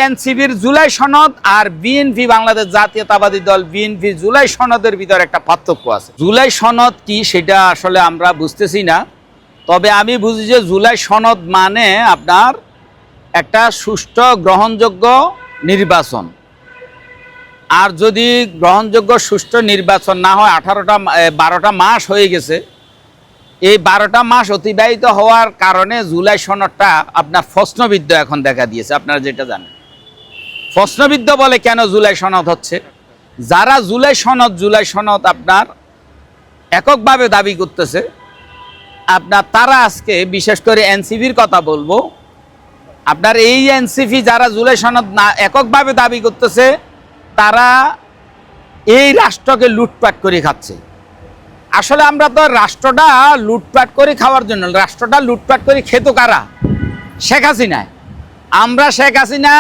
এনসিপির জুলাই সনদ আর বিএনপি বাংলাদেশ জাতীয়তাবাদী দল বিএনপি জুলাই সনদের ভিতর একটা পার্থক্য আছে। জুলাই সনদ কি সেটা আসলে আমরা বুঝতেছি না, তবে আমি বুঝি যে জুলাই সনদ মানে আপনার একটা সুষ্ঠু গ্রহণযোগ্য নির্বাচন। আর যদি গ্রহণযোগ্য সুষ্ঠু নির্বাচন না হয়, 12টা মাস হয়ে গেছে, এই 12টা মাস অতিবাহিত হওয়ার কারণে জুলাই সনদটা আপনার প্রশ্নবিদ্ধ এখন দেখা দিয়েছে। আপনারা যেটা জানেন, প্রশ্নবিদ্ধ বলে কেন জুলাই সনদ হচ্ছে, যারা জুলাই সনদ আপনার এককভাবে দাবি করতেছে আপনার, তারা আজকে বিশেষ করে এনসিপির কথা বলবো। আপনার এই এনসিপি যারা জুলাই সনদ না এককভাবে দাবি করতেছে, তারা এই রাষ্ট্রকে লুটপাট করে খাচ্ছে। আসলে আমরা তো রাষ্ট্রটা লুটপাট করে খাওয়ার জন্য, রাষ্ট্রটা লুটপাট করে খেত কারা? শেখ হাসিনা। আমরা শেখ হাসিনা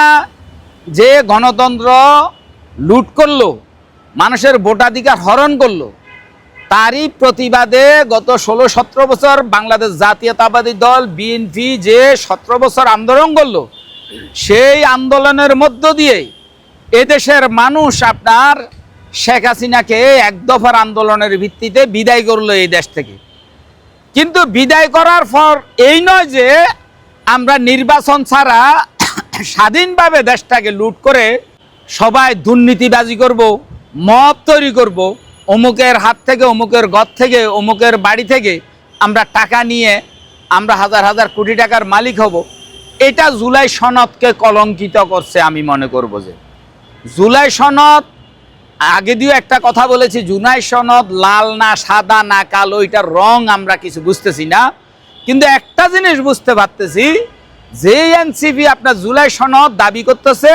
যে গণতন্ত্র লুট করলো, মানুষের ভোটাধিকার হরণ করলো, তারই প্রতিবাদে গত 16-17 বছর বাংলাদেশ জাতীয়তাবাদী দল বিএনপি যে 17 বছর আন্দোলন করলো, সেই আন্দোলনের মধ্য দিয়ে এদেশের মানুষ আপনার শেখ হাসিনাকে এক দফার আন্দোলনের ভিত্তিতে বিদায় করলো এই দেশ থেকে। কিন্তু বিদায় করার পর এই নয় যে আমরা নির্বাচন ছাড়া স্বাধীনভাবে দেশটাকে লুট করে সবাই দুর্নীতিবাজি করব, মব তৈরি করব, অমুকের হাত থেকে, অমুকের ঘর থেকে, অমুকের বাড়ি থেকে আমরা টাকা নিয়ে আমরা হাজার হাজার কোটি টাকার মালিক হব। এটা জুলাই সনদকে কলঙ্কিত করছে। আমি মনে করব যে জুলাই সনদ, আগে দিয়েও একটা কথা বলেছি, জুলাই সনদ লাল না সাদা না কালো, এটার রং আমরা কিছু বুঝতেছি না। কিন্তু একটা জিনিস বুঝতে পারতেছি, যে এনসিপি আপনার জুলাই সনদ দাবি করতেছে,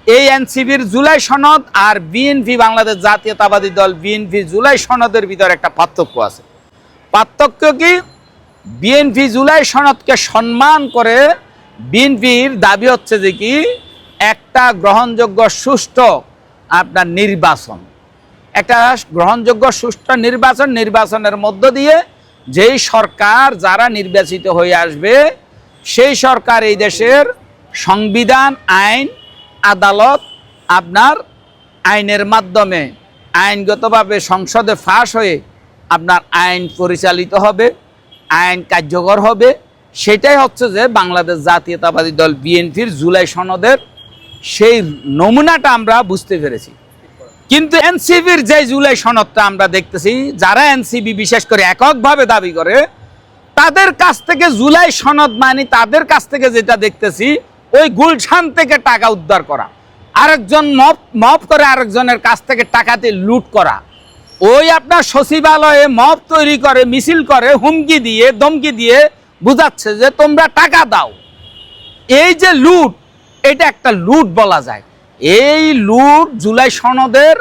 এই এনসিপির জুলাই সনদ আর বিএনপি বাংলাদেশ জাতীয়তাবাদী দল বিএনপি জুলাই সনদের ভিতর একটা পার্থক্য আছে। পার্থক্য কি? বিএনপি জুলাই সনদকে সম্মান করে বিএনপির দাবি হচ্ছে যে কি একটা গ্রহণযোগ্য সুষ্ঠু আপনার নির্বাচন, একটা গ্রহণযোগ্য সুষ্ঠু নির্বাচনের মধ্য দিয়ে যেই সরকার যারা নির্বাচিত হয়ে আসবে, সেই সরকার এই দেশের সংবিধান, আইন, আদালত আপনার আইনের মাধ্যমে আইনগতভাবে সংসদে পাস হয়ে আপনার আইন পরিচালিত হবে, আইন কার্যকর হবে। সেটাই হচ্ছে যে বাংলাদেশ জাতীয়তাবাদী দল বিএনপির জুলাই সনদের সেই নমুনাটা আমরা বুঝতে পেরেছি। কিন্তু এনসিপির যে জুলাই সনদটা আমরা দেখতেছি, যারা এনসিপি বিশেষ করে এককভাবে দাবি করে, তাদের কাছ থেকে জুলাই সনদ মানে তাদের কাছ থেকে যেটা দেখতেছি, ওই গুলশান থেকে টাকা উদ্ধার করা, আরেকজন মব করে আরেকজনের কাছ থেকে টাকাতে লুট করা, ওই আপনার সচিবালয়ে মব তৈরি করে, মিছিল করে, হুমকি দিয়ে, ধমকি দিয়ে বুঝাচ্ছে যে তোমরা টাকা দাও। এই যে লুট, এটা একটা লুট বলা যায়। এই লুট জুলাই সনদের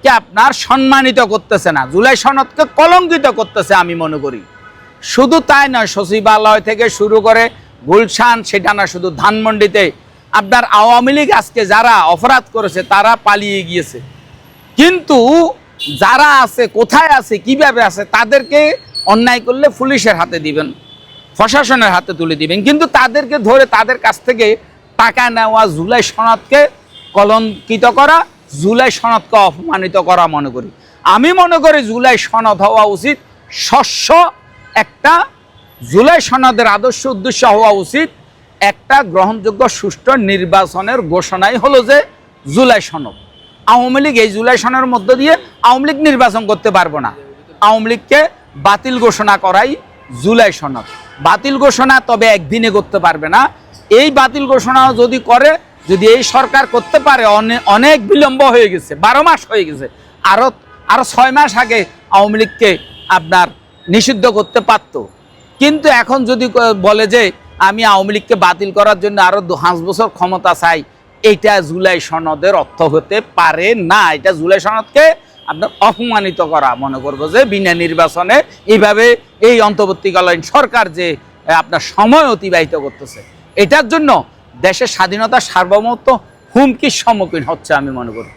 কে আপনার সম্মানিত করতেছে না, জুলাই সনদকে কলঙ্কিত করতেছে আমি মনে করি। শুধু তাই নয়, সচিবালয় থেকে শুরু করে গুলশান, সেটা না শুধু ধানমন্ডিতে আপনার আওয়ামী লীগ আজকে যারা অপরাধ করেছে তারা পালিয়ে গিয়েছে, কিন্তু যারা আছে, কোথায় আছে, কিভাবে আছে, তাদেরকে অন্যায় করলে পুলিশের হাতে দিবেন, প্রশাসনের হাতে তুলে দিবেন, কিন্তু তাদেরকে ধরে তাদের কাছ থেকে টাকা নেওয়া জুলাই সনদকে কলঙ্কিত করা, জুলাই সনদকে অপমানিত করা মনে করি। আমি মনে করি জুলাই সনদ হওয়া উচিত একটা জুলাই সনদের আদর্শ উদ্দেশ্য হওয়া উচিত একটা গ্রহণযোগ্য সুষ্ঠু নির্বাচনের ঘোষণাই হলো যে জুলাই সনদ। আওয়ামী লীগ এই জুলাই সনদের মধ্য দিয়ে আওয়ামী লীগ নির্বাচন করতে পারবো না। আওয়ামী লীগকে বাতিল ঘোষণা করাই জুলাই সনদ। বাতিল ঘোষণা তবে একদিনে করতে পারবে না। এই বাতিল ঘোষণা যদি করে, যদি এই সরকার করতে পারে, অনেক বিলম্ব হয়ে গেছে, 12 মাস হয়ে গেছে, আরো 6 মাস আগে আওয়ামী লীগকে আপনার নিষিদ্ধ করতে পারত। কিন্তু এখন যদি বলে যে আমি আওয়ামী লীগকে বাতিল করার জন্য আরো 5 বছর ক্ষমতা চাই, এইটা জুলাই সনদের অর্থ হতে পারে না। এটা জুলাই সনদকে আপনার অপমানিত করা মনে করবো, যে বিনা নির্বাচনে এইভাবে এই অন্তর্বর্তীকালীন সরকার যে আপনার সময় অতিবাহিত করতেছে, এটার জন্য দেশের স্বাধীনতা সার্বভৌমত্ব হুমকির সম্মুখীন হচ্ছে আমি মনে করি।